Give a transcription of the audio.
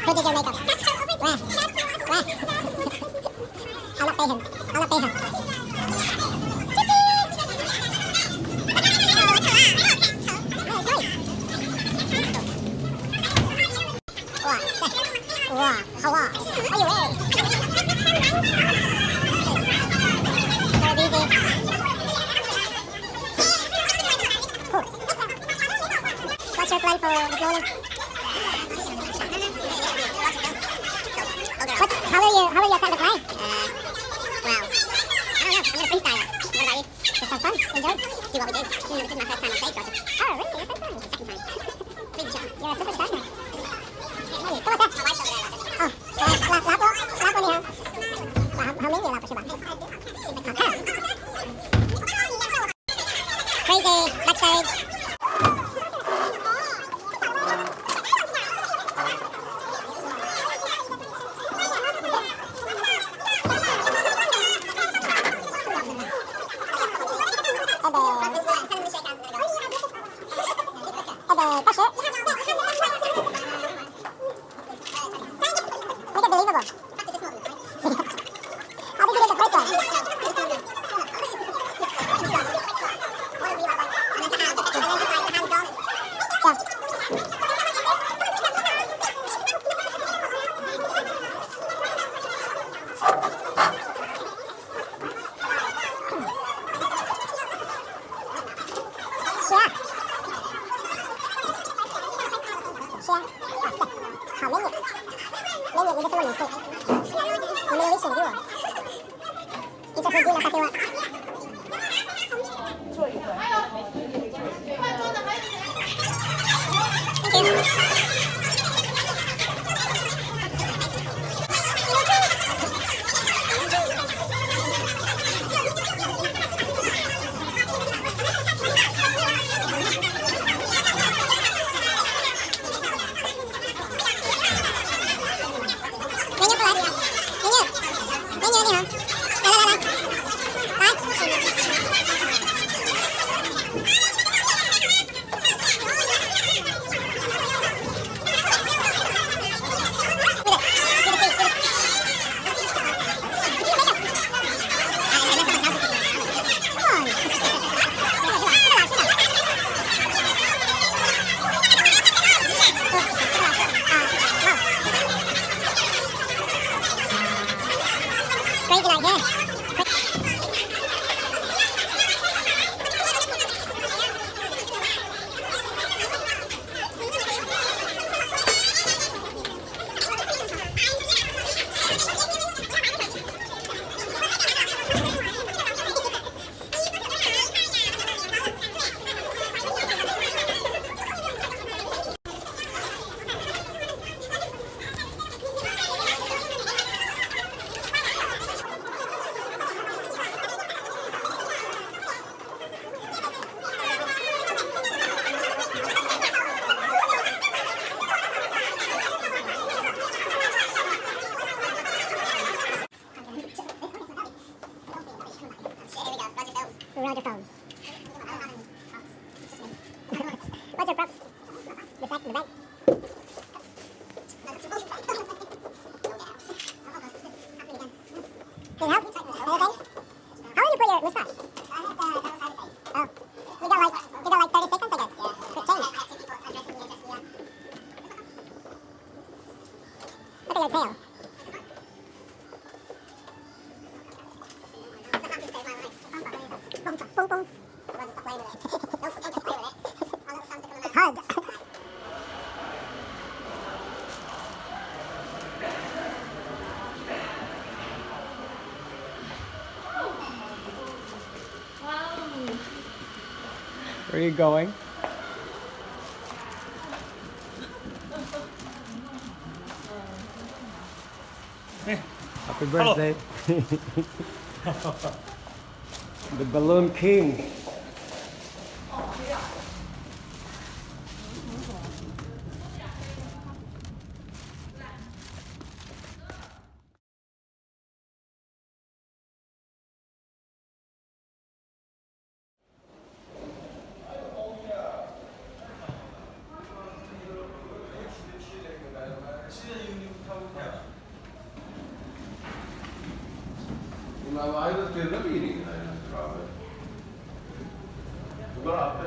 Who did your makeup? Where? Where? I'll not pay him. I'll not pay her. Wow, how are you? Very busy. Cool. What's your plan for this morning? How will you attempt to play? Well, I don't know. I'm gonna freestyle it. What about you? Just have fun, enjoy, do what we do. This is my first time on stage, Roger. Oh, really? Your first time? Second time. Big jump. You're a superstar now. Come on, sir. Oh, lap one here. How many laps ba? Crazy, backstage. Roger phones. What's your prop? The back, the back. Can you help? Anything? How will you put your moustache? Oh, you got like 30 seconds, I guess. Quick change. Look at your tail. Boom, boom. It's hard. Where are you going? Happy birthday. The Balloon King. I was still eating. I was probably. Well,